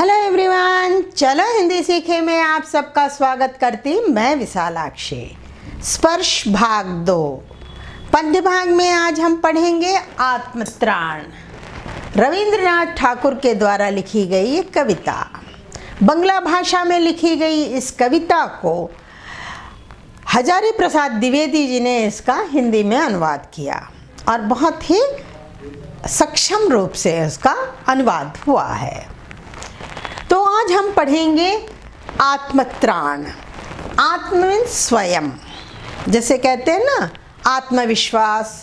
Hello everyone, चलो हिंदी सीखे में आप सबका स्वागत करती मैं विशालाक्षी। स्पर्श भाग 2 पद्य भाग में आज हम पढ़ेंगे आत्मत्राण। रविंद्रनाथ ठाकुर के द्वारा लिखी गई एक कविता, बंगला भाषा में लिखी गई इस कविता को हजारी प्रसाद द्विवेदी जी ने इसका हिंदी में अनुवाद किया और बहुत ही सक्षम रूप से इसका अनुवाद हुआ है। तो आज हम पढ़ेंगे आत्मत्राण। आत्म मीन्स स्वयं, जैसे कहते हैं ना आत्मविश्वास,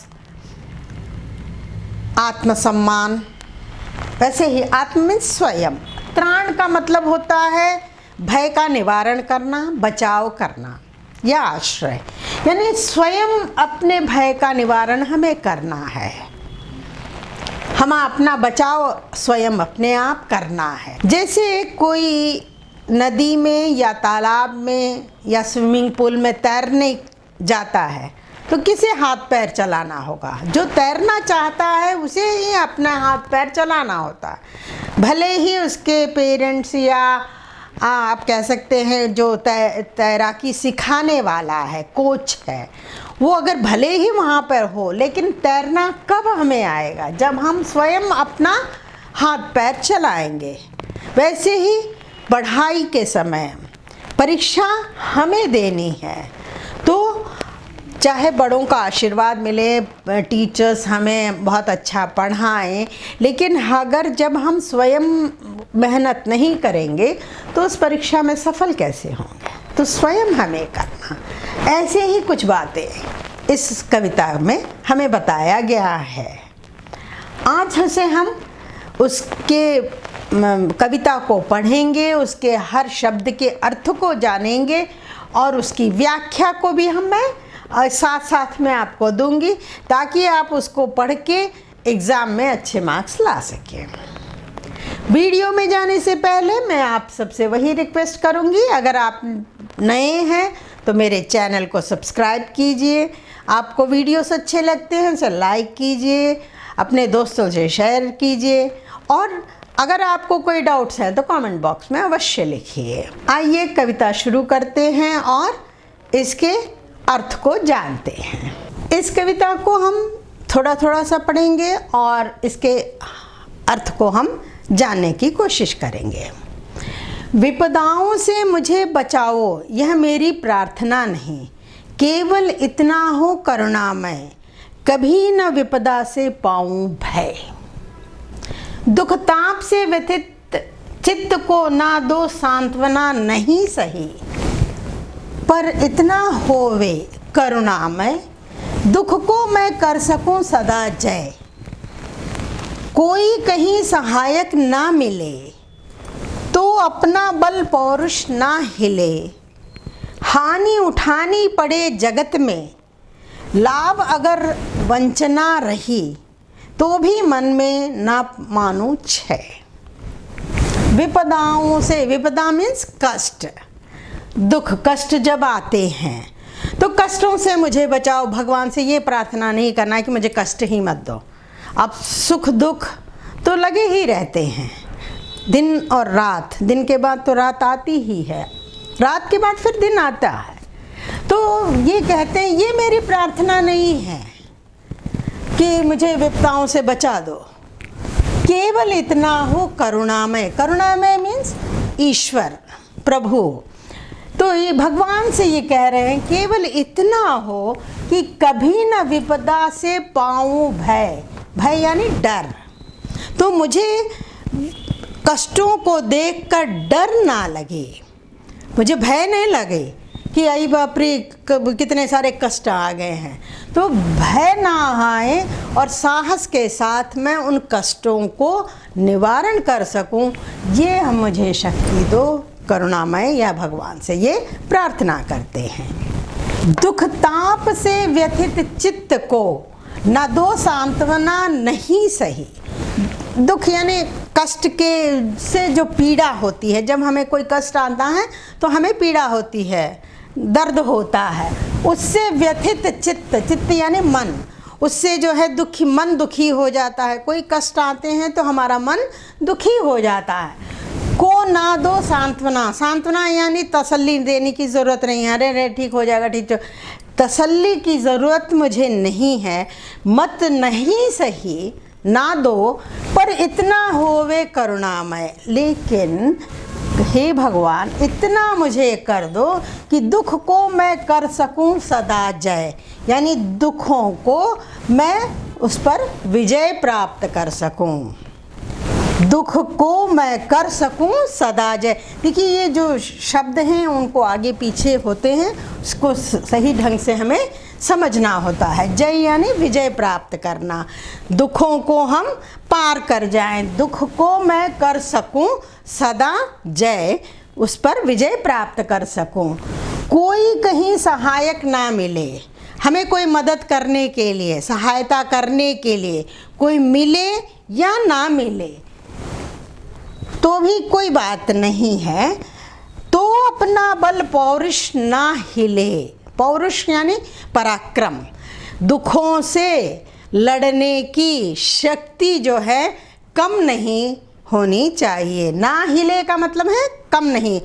आत्मसम्मान, वैसे ही आत्म मीन्स स्वयं। त्राण का मतलब होता है भय का निवारण करना, बचाव करना या आश्रय, यानी स्वयं अपने भय का निवारण हमें करना है। हम अपना बचाव स्वयं अपने आप करना है। जैसे कोई नदी में या तालाब में या स्विमिंग पूल में तैरने जाता है तो किसे हाथ पैर चलाना होगा? जो तैरना चाहता है उसे ही अपना हाथ पैर चलाना होता है। भले ही उसके पेरेंट्स या आप कह सकते हैं जो तैराकी सिखाने वाला है, कोच है, वो अगर भले ही वहाँ पर हो, लेकिन तैरना कब हमें आएगा? जब हम स्वयं अपना हाथ पैर चलाएंगे। वैसे ही पढ़ाई के समय परीक्षा हमें देनी है, तो चाहे बड़ों का आशीर्वाद मिले, टीचर्स हमें बहुत अच्छा पढ़ाएं, लेकिन अगर जब हम स्वयं मेहनत नहीं करेंगे तो उस परीक्षा में सफल कैसे होंगे? तो स्वयं हमें करना। ऐसे ही कुछ बातें इस कविता में हमें बताया गया है। आज से हम उसके कविता को पढ़ेंगे, उसके हर शब्द के अर्थ को जानेंगे और उसकी व्याख्या को भी मैं साथ साथ में आपको दूंगी, ताकि आप उसको पढ़ के एग्ज़ाम में अच्छे मार्क्स ला सकें। वीडियो में जाने से पहले मैं आप सबसे वही रिक्वेस्ट करूंगी, अगर आप नए हैं तो मेरे चैनल को सब्सक्राइब कीजिए। आपको वीडियोस अच्छे लगते हैं तो लाइक कीजिए, अपने दोस्तों से शेयर कीजिए और अगर आपको कोई डाउट्स हैं तो कमेंट बॉक्स में अवश्य लिखिए। आइए कविता शुरू करते हैं और इसके अर्थ को जानते हैं। इस कविता को हम थोड़ा थोड़ा सा पढ़ेंगे और इसके अर्थ को हम जानने की कोशिश करेंगे। विपदाओं से मुझे बचाओ, यह मेरी प्रार्थना नहीं, केवल इतना हो करुणामय, कभी न विपदा से पाऊं भय। दुख ताप से व्यथित चित्त को ना दो सांत्वना नहीं सही, पर इतना होवे करुणामय, दुख को मैं कर सकूं सदा जय। कोई कहीं सहायक ना मिले तो अपना बल पौरुष ना हिले, हानि उठानी पड़े जगत में, लाभ अगर वंचना रही, तो भी मन में ना मानूं छय। विपदाओं से, विपदा मीन्स कष्ट, दुख कष्ट जब आते हैं तो कष्टों से मुझे बचाओ। भगवान से ये प्रार्थना नहीं करना है कि मुझे कष्ट ही मत दो। अब सुख दुख तो लगे ही रहते हैं, दिन और रात, दिन के बाद तो रात आती ही है, रात के बाद फिर दिन आता है। तो ये कहते हैं ये मेरी प्रार्थना नहीं है कि मुझे विपदाओं से बचा दो, केवल इतना हो करुणामय। करुणामय मीन्स ईश्वर, प्रभु। तो ये भगवान से ये कह रहे हैं केवल इतना हो कि कभी न विपदा से पाऊं भय। भय यानी डर। तो मुझे कष्टों को देखकर डर ना लगे, मुझे भय नहीं लगे कि आई बाप रे कितने सारे कष्ट आ गए हैं। तो भय ना आए और साहस के साथ मैं उन कष्टों को निवारण कर सकूं, ये हम मुझे शक्ति दो करुणामय। या भगवान से ये प्रार्थना करते हैं। दुख ताप से व्यथित चित्त को ना दो सांत्वना नहीं सही। दुख यानी कष्ट के से जो पीड़ा होती है, जब हमें कोई कष्ट आता है तो हमें पीड़ा होती है, दर्द होता है, उससे व्यथित चित्त, चित्त यानी मन, उससे जो है दुखी मन दुखी हो जाता है। कोई कष्ट आते हैं तो हमारा मन दुखी हो जाता है। को ना दो सांत्वना। सांत्वना यानी तसल्ली देने की ज़रूरत नहीं है, अरे अरे ठीक हो जाएगा, ठीक तो तसल्ली की ज़रूरत मुझे नहीं है। मत नहीं सही ना दो, पर इतना होवे करुणामय। लेकिन हे भगवान, इतना मुझे कर दो कि दुख को मैं कर सकूं सदा जय, यानी दुखों को मैं उस पर विजय प्राप्त कर सकूं, दुख को मैं कर सकूं सदा जय। देखिए ये जो शब्द हैं उनको आगे पीछे होते हैं, उसको सही ढंग से हमें समझना होता है। जय यानी विजय प्राप्त करना, दुखों को हम पार कर जाएं, दुख को मैं कर सकूं सदा जय, उस पर विजय प्राप्त कर सकूं। कोई कहीं सहायक ना मिले, हमें कोई मदद करने के लिए, सहायता करने के लिए कोई मिले या ना मिले तो भी कोई बात नहीं है, तो अपना बल पौरुष ना हिले। पौरुष यानी पराक्रम, दुखों से लड़ने की शक्ति जो है कम नहीं होनी चाहिए। ना हिले का मतलब है कम नहीं,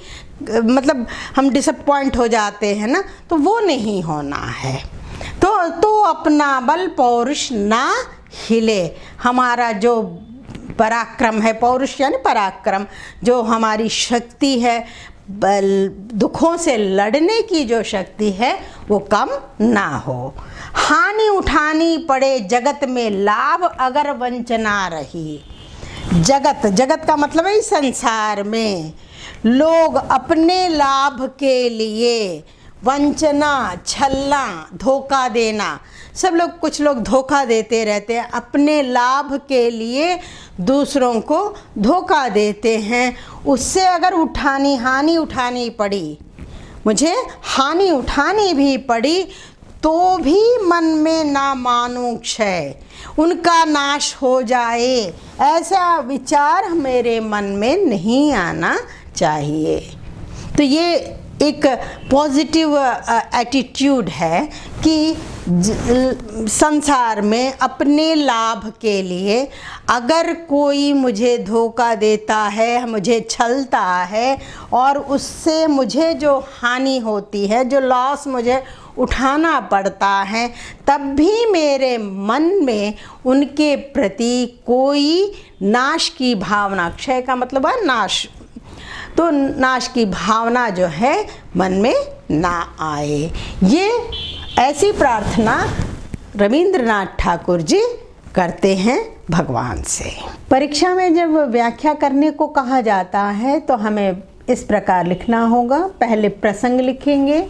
मतलब हम डिसअपॉइंट हो जाते हैं ना, तो वो नहीं होना है। तो अपना बल पौरुष ना हिले, हमारा जो पराक्रम है, पौरुष यानी पराक्रम, जो हमारी शक्ति है, दुखों से लड़ने की जो शक्ति है वो कम ना हो। हानि उठानी पड़े जगत में लाभ अगर वंचना रही। जगत, जगत का मतलब है संसार में लोग अपने लाभ के लिए वंचना, छलना, धोखा देना, सब लोग, कुछ लोग धोखा देते रहते हैं, अपने लाभ के लिए दूसरों को धोखा देते हैं। उससे अगर हानि उठानी पड़ी, मुझे हानि उठानी भी पड़ी, तो भी मन में ना मानूं क्षय, उनका नाश हो जाए, ऐसा विचार मेरे मन में नहीं आना चाहिए। तो ये एक पॉजिटिव एटीट्यूड है कि संसार में अपने लाभ के लिए अगर कोई मुझे धोखा देता है, मुझे छलता है, और उससे मुझे जो हानि होती है, जो लॉस मुझे उठाना पड़ता है, तब भी मेरे मन में उनके प्रति कोई नाश की भावना, क्षय का मतलब है नाश, तो नाश की भावना जो है मन में ना आए। ये ऐसी प्रार्थना रवींद्रनाथ ठाकुर जी करते हैं भगवान से। परीक्षा में जब व्याख्या करने को कहा जाता है तो हमें इस प्रकार लिखना होगा। पहले प्रसंग लिखेंगे।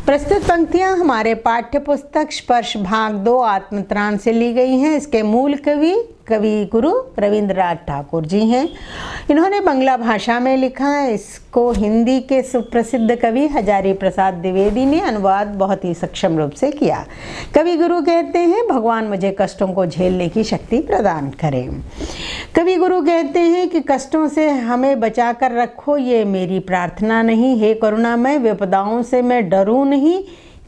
प्रस्तुत पंक्तियां हमारे पाठ्य पुस्तक स्पर्श भाग 2 आत्मत्राण से ली गई हैं। इसके मूल कवि गुरु रवींद्रनाथ ठाकुर जी हैं। इन्होंने बांग्ला भाषा में लिखा है। इसको हिंदी के सुप्रसिद्ध कवि हजारी प्रसाद द्विवेदी ने अनुवाद बहुत ही सक्षम रूप से किया। कवि गुरु कहते हैं, भगवान मुझे कष्टों को झेलने की शक्ति प्रदान करें। कवि गुरु कहते हैं कि कष्टों से हमें बचा कर रखो, ये मेरी प्रार्थना नहीं। हे करुणामय, विपदाओं से मैं डरूं नहीं,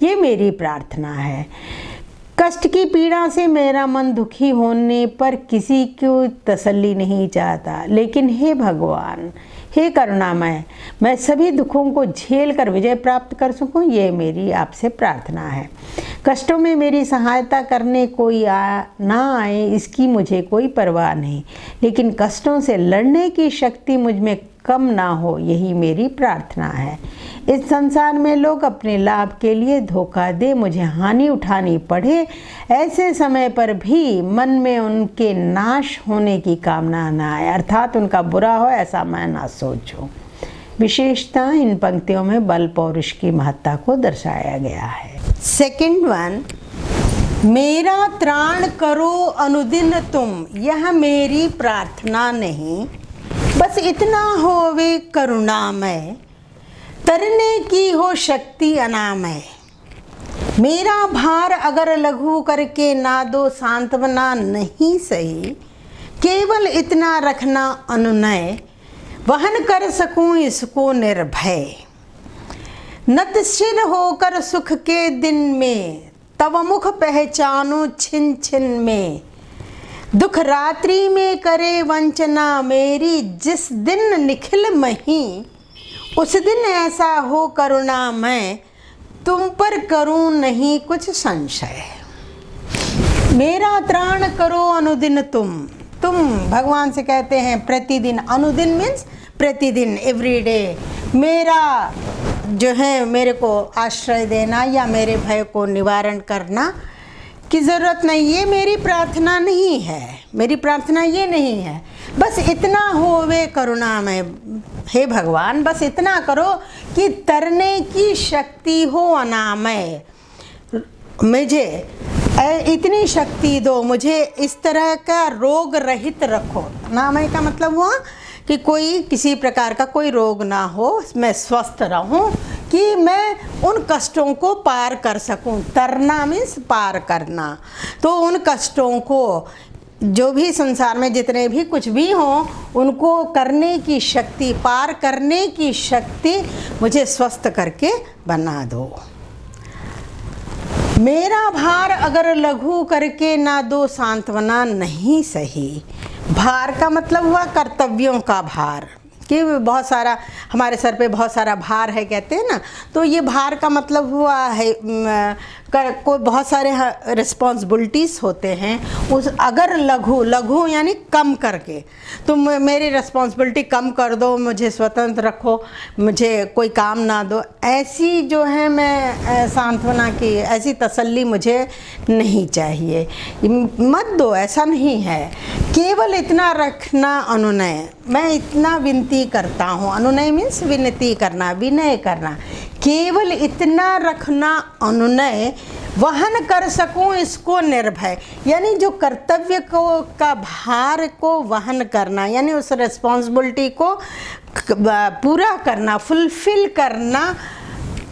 ये मेरी प्रार्थना है। कष्ट की पीड़ा से मेरा मन दुखी होने पर किसी को तसल्ली नहीं चाहता, लेकिन हे भगवान, हे करुणामय, मैं सभी दुखों को झेल कर विजय प्राप्त कर सकूं, ये मेरी आपसे प्रार्थना है। कष्टों में मेरी सहायता करने कोई ना आए, इसकी मुझे कोई परवाह नहीं, लेकिन कष्टों से लड़ने की शक्ति मुझ में कम ना हो, यही मेरी प्रार्थना है। इस संसार में लोग अपने लाभ के लिए धोखा दे, मुझे हानि उठानी पड़े, ऐसे समय पर भी मन में उनके नाश होने की कामना ना आए, अर्थात उनका बुरा हो ऐसा मैं ना सोचूं। विशेषता इन पंक्तियों में बल पौरुष की महत्ता को दर्शाया गया है। सेकंड वन, मेरा त्राण करो अनुदिन तुम, यह मेरी प्रार्थना नहीं, बस इतना होवे करुणामय, तरने की हो शक्ति अनामय। मेरा भार अगर लघु करके ना दो सांत्वना नहीं सही, केवल इतना रखना अनुनय, वहन कर सकूं इसको निर्भय। नत सिर होकर सुख के दिन में, तव मुख पहचानो छिन छिन में। दुख रात्रि में करे वंचना मेरी, जिस दिन निखिल मही, उस दिन ऐसा हो करुणा मैं तुम पर करूं नहीं कुछ संशय। मेरा त्राण करो अनुदिन तुम भगवान से कहते हैं प्रतिदिन, अनुदिन मीन्स प्रतिदिन, एवरीडे, मेरा जो है मेरे को आश्रय देना या मेरे भय को निवारण करना की ज़रूरत नहीं। ये मेरी प्रार्थना नहीं है, मेरी प्रार्थना ये नहीं है। बस इतना होवे करुणा में, हे भगवान बस इतना करो कि तरने की शक्ति हो अनामय, मुझे इतनी शक्ति दो, मुझे इस तरह का रोग रहित रखो। अनामय का मतलब हुआ कि कोई किसी प्रकार का कोई रोग ना हो, मैं स्वस्थ रहूं, कि मैं उन कष्टों को पार कर सकूं। तरना मीन्स पार करना। तो उन कष्टों को, जो भी संसार में जितने भी कुछ भी हों, उनको करने की शक्ति, पार करने की शक्ति मुझे स्वस्थ करके बना दो। मेरा भार अगर लघु करके ना दो सांत्वना नहीं सही। भार का मतलब हुआ कर्तव्यों का भार, कि बहुत सारा हमारे सर पे बहुत सारा भार है कहते हैं ना, तो ये भार का मतलब हुआ है कोई बहुत सारे रिस्पॉन्सिबिलिटीज़ होते हैं, उस अगर लघु यानी कम करके, तुम मेरी रिस्पॉन्सिबिलिटी कम कर दो, मुझे स्वतंत्र रखो, मुझे कोई काम ना दो, ऐसी जो है मैं सांत्वना की ऐसी तसल्ली मुझे नहीं चाहिए, मत दो, ऐसा नहीं है। केवल इतना रखना अनुनय, मैं इतना विनती करता हूँ, अनुनय मीन्स विनती करना, विनय करना, केवल इतना रखना अनुनय, वहन कर सकूं इसको निर्भय, यानी जो कर्तव्य को का भार को वहन करना, यानी उस रिस्पॉन्सिबिलिटी को पूरा करना, फुलफिल करना,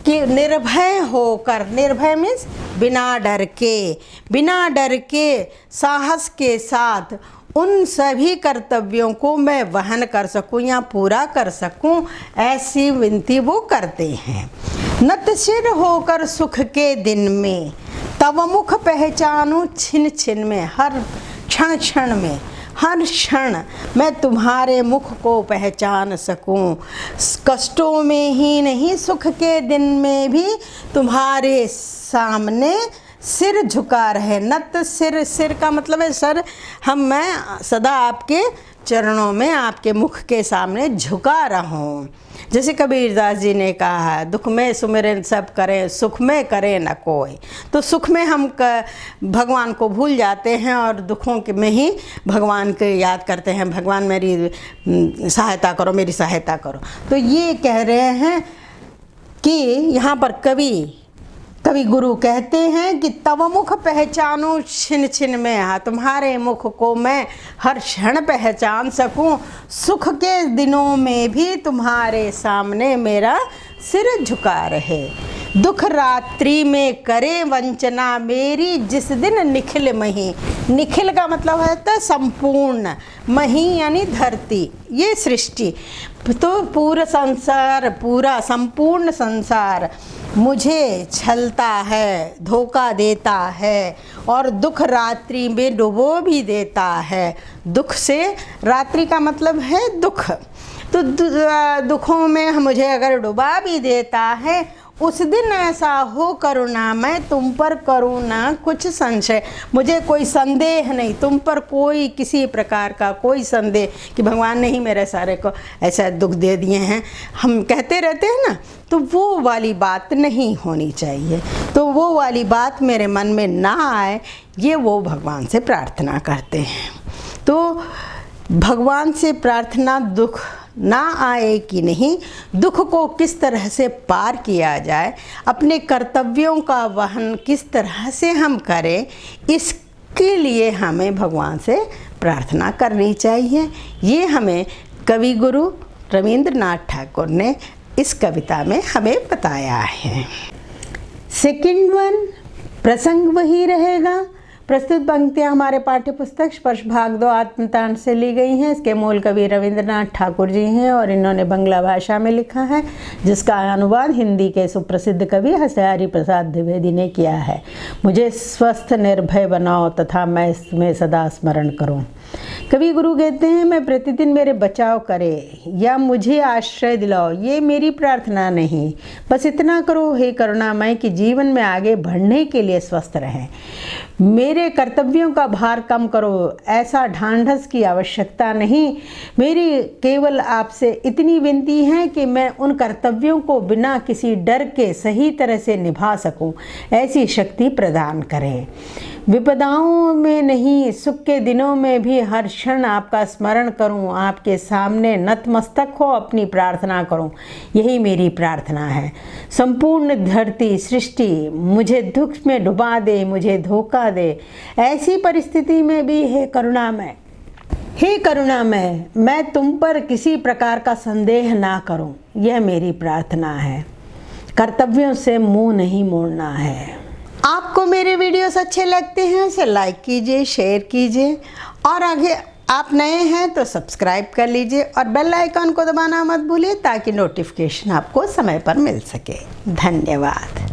कि निर्भय होकर, निर्भय मीन्स बिना डर के साहस के साथ उन सभी कर्तव्यों को मैं वहन कर सकूं या पूरा कर सकूं, ऐसी विनती वो करते हैं। नतशिर होकर सुख के दिन में, तब मुख पहचानूं छिन छिन में, हर क्षण क्षण में, हर क्षण मैं तुम्हारे मुख को पहचान सकूं। कष्टों में ही नहीं, सुख के दिन में भी तुम्हारे सामने सिर झुका रहे। नत सिर, सिर का मतलब है सर, मैं सदा आपके चरणों में, आपके मुख के सामने झुका रहूं। जैसे कबीरदास जी ने कहा है, दुख में सुमिरन सब करें, सुख में करे न कोई। तो सुख में हम भगवान को भूल जाते हैं और दुखों के में ही भगवान को याद करते हैं, भगवान मेरी सहायता करो, मेरी सहायता करो। तो ये कह रहे हैं कि यहाँ पर कवि गुरु कहते हैं कि तव मुख पहचानूं छिन छिन में, हाँ तुम्हारे मुख को मैं हर क्षण पहचान सकूं, सुख के दिनों में भी तुम्हारे सामने मेरा सिर झुका रहे। दुख रात्रि में करे वंचना मेरी, जिस दिन निखिल मही, निखिल का मतलब है तो संपूर्ण, मही यानी धरती, ये सृष्टि, तो पूरा संसार, पूरा संपूर्ण संसार मुझे छलता है, धोखा देता है और दुख रात्रि में डुबो भी देता है। दुख से, रात्रि का मतलब है दुख, तो दुखों में मुझे अगर डुबा भी देता है, उस दिन ऐसा हो करुणा मैं तुम पर करूँ ना कुछ संशय, मुझे कोई संदेह नहीं, तुम पर कोई किसी प्रकार का कोई संदेह कि भगवान ने ही मेरे सारे को ऐसा दुख दे दिए हैं, हम कहते रहते हैं ना, तो वो वाली बात नहीं होनी चाहिए। तो वो वाली बात मेरे मन में ना आए, ये वो भगवान से प्रार्थना करते हैं। तो भगवान से प्रार्थना दुख ना आए कि नहीं, दुख को किस तरह से पार किया जाए, अपने कर्तव्यों का वहन किस तरह से हम करें, इसके लिए हमें भगवान से प्रार्थना करनी चाहिए। ये हमें कवि गुरु रवींद्रनाथ ठाकुर ने इस कविता में हमें बताया है। सेकंड वन प्रसंग वही रहेगा, प्रस्तुत पंक्तियाँ हमारे पाठ्य पुस्तक स्पर्श भाग 2 आत्मतान से ली गई हैं। इसके मूल कवि रविंद्रनाथ ठाकुर जी हैं और इन्होंने बंगला भाषा में लिखा है, जिसका अनुवाद हिंदी के सुप्रसिद्ध कवि हंसहरि प्रसाद द्विवेदी ने किया है। मुझे स्वस्थ निर्भय बनाओ तथा मैं इसमें सदा स्मरण करूं। कवि गुरु कहते हैं, मैं प्रतिदिन मेरे बचाव करे या मुझे आश्रय दिलाओ, ये मेरी प्रार्थना नहीं, बस इतना करो हे करुणामय कि जीवन में आगे बढ़ने के लिए स्वस्थ रहें। मेरे कर्तव्यों का भार कम करो, ऐसा ढांढस की आवश्यकता नहीं। मेरी केवल आपसे इतनी विनती है कि मैं उन कर्तव्यों को बिना किसी डर के सही तरह से निभा सकूं, ऐसी शक्ति प्रदान करें। विपदाओं में नहीं, सुख के दिनों में भी हर क्षण आपका स्मरण करूं, आपके सामने नतमस्तक हो अपनी प्रार्थना करूं, यही मेरी प्रार्थना है। संपूर्ण धरती सृष्टि मुझे दुख में डुबा दे, मुझे धोखा दे, ऐसी परिस्थिति में भी हे करुणामय, मैं तुम पर किसी प्रकार का संदेह ना करूं, यह मेरी प्रार्थना है। कर्तव्यों से मुंह नहीं मोड़ना है। आपको मेरे वीडियोस अच्छे लगते हैं उसे लाइक कीजिए, शेयर कीजिए और आगे आप नए हैं तो सब्सक्राइब कर लीजिए और बेल आइकन को दबाना मत भूलिए ताकि नोटिफिकेशन आपको समय पर मिल सके। धन्यवाद।